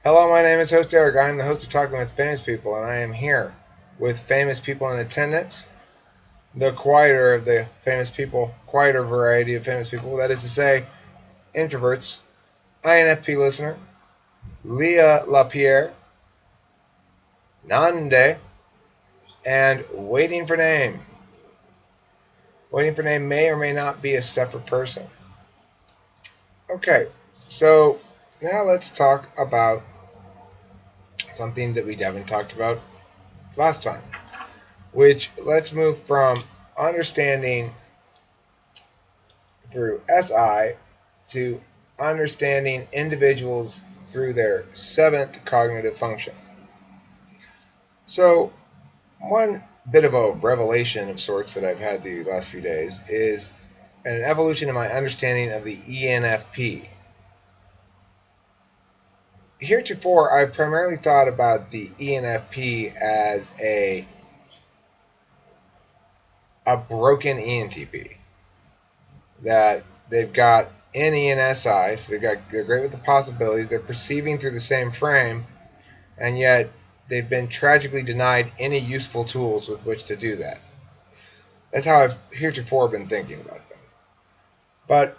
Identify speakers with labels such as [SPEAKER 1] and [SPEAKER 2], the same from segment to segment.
[SPEAKER 1] Hello, my name is host Eric. I am the host of Talking with Famous People, and I am here with famous people in attendance, the quieter of the famous people, quieter variety of famous people, that is to say, introverts, INFP listener, Leah LaPierre, Nande, and Waiting for Name. Waiting for Name may or may not be a separate person. Okay, so now let's talk about something that we haven't talked about last time, which let's move from understanding through SI to understanding individuals through their seventh cognitive function. So, one bit of a revelation of sorts that I've had the last few days is an evolution in my understanding of the ENFP. Heretofore, I've primarily thought about the ENFP as a broken ENTP. That they've got NE and SI, so they're great with the possibilities. They're perceiving through the same frame, and yet they've been tragically denied any useful tools with which to do that. That's how I've heretofore been thinking about them. But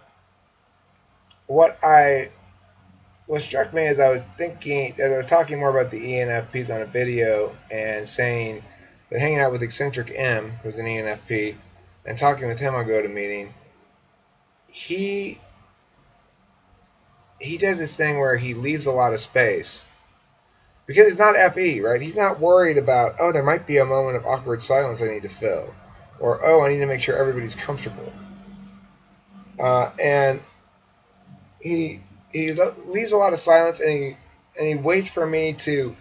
[SPEAKER 1] what struck me as I was talking more about the ENFPs on a video and saying that hanging out with Eccentric M, who's an ENFP, and talking with him on GoToMeeting, he does this thing where he leaves a lot of space because it's not FE, right? He's not worried about, oh, there might be a moment of awkward silence I need to fill, or oh, I need to make sure everybody's comfortable. And he leaves a lot of silence, and he waits for me to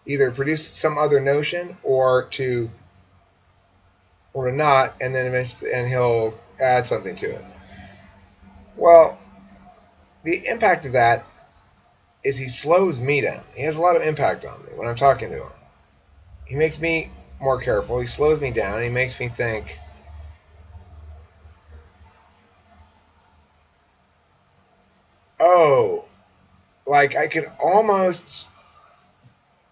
[SPEAKER 1] either produce some other notion or to not, and then eventually, and he'll add something to it. Well, the impact of that is he slows me down. He has a lot of impact on me when I'm talking to him. He makes me more careful. He slows me down. He makes me think, oh, like I could almost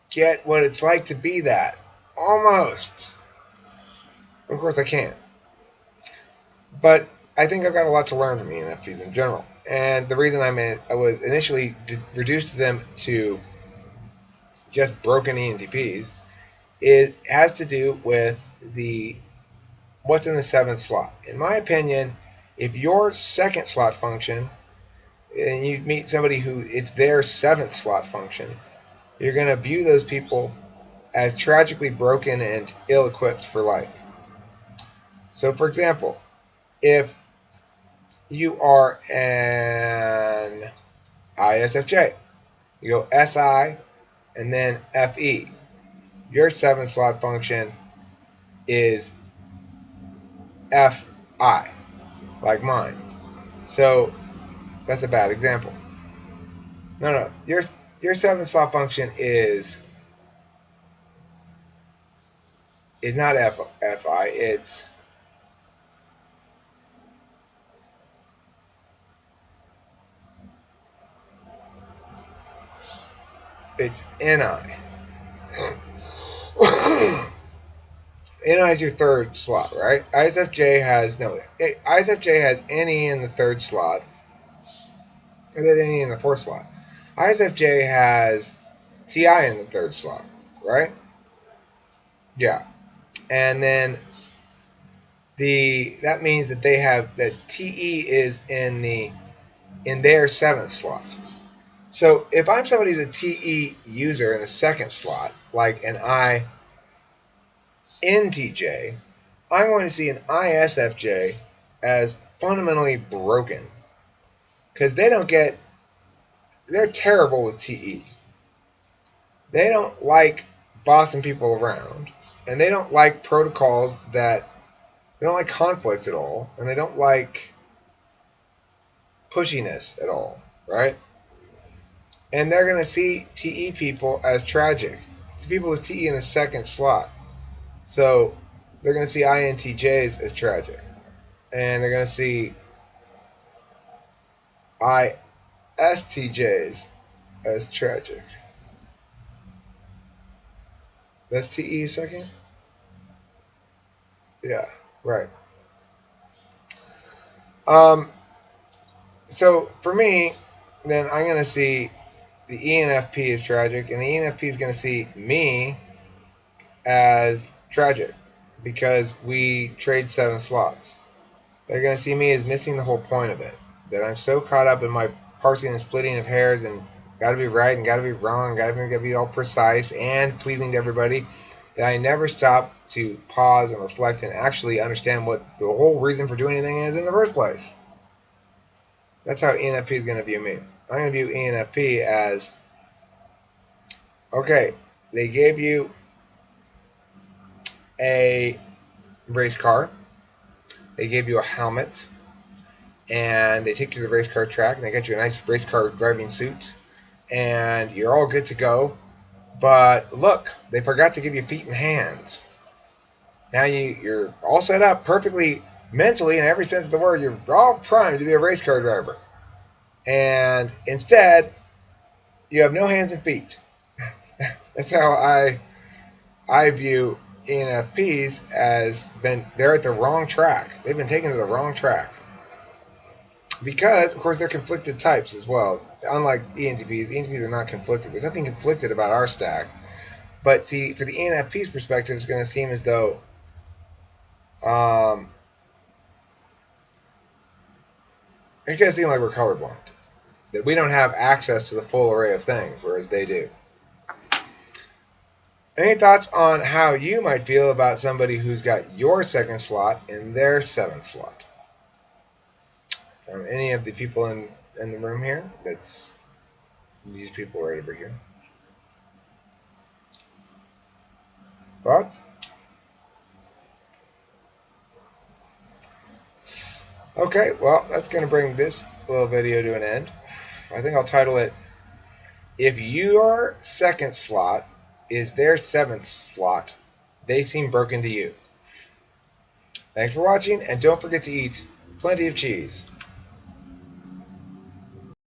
[SPEAKER 1] get what it's like to be that. Almost. Of course, I can't. But I think I've got a lot to learn from ENFPs in general. And the reason I was initially reduced them to just broken ENTPs has to do with the what's in the seventh slot. In my opinion, if your second slot function and you meet somebody who it's their seventh slot function, you're going to view those people as tragically broken and ill-equipped for life. So, for example, if you are an ISFJ, you go SI and then FE. Your seventh slot function is FI, like mine. So that's a bad example. No. Your seventh slot function is not FI. It's NI. NI is your third slot, right? ISFJ has NE in the third slot, and then NE in the fourth slot. ISFJ has TI in the third slot, right? Yeah, and then that means that that TE is in their seventh slot. So if I'm somebody who's a TE user in the second slot, like an INTJ, I'm going to see an ISFJ as fundamentally broken because they're terrible with TE. They don't like bossing people around, and they don't like protocols they don't like conflict at all, and they don't like pushiness at all, right? And they're going to see TE people as tragic. It's people with TE in the second slot. So they're going to see INTJs as tragic. And they're going to see ISTJs as tragic. That's TE second? Yeah, right. So for me, then I'm going to see the ENFP as tragic, and the ENFP is going to see me as tragic because we trade 7 slots. They're going to see me as missing the whole point of it. That I'm so caught up in my parsing and splitting of hairs and got to be right and got to be wrong, got to be all precise and pleasing to everybody, that I never stop to pause and reflect and actually understand what the whole reason for doing anything is in the first place. That's how ENFP is going to view me. I'm going to view ENFP as, okay, they gave you a race car, they gave you a helmet, and they take you to the race car track, and they got you a nice race car driving suit, and you're all good to go. But look, they forgot to give you feet and hands. Now you're all set up perfectly mentally in every sense of the word. You're all primed to be a race car driver. And instead, you have no hands and feet. That's how I view ENFPs as they're at the wrong track. They've been taken to the wrong track. Because, of course, they're conflicted types as well. Unlike ENTPs are not conflicted. There's nothing conflicted about our stack. But see, for the ENFP's perspective, it's going to seem as though it's going to seem like we're colorblind. That we don't have access to the full array of things, whereas they do. Any thoughts on how you might feel about somebody who's got your second slot in their 7th slot? Any of the people in the room here? That's these people right over here. Thoughts? Okay, well, that's going to bring this little video to an end. I think I'll title it, If Your Second Slot is Their 7th Slot, They Seem Broken to You. Thanks for watching, and don't forget to eat plenty of cheese.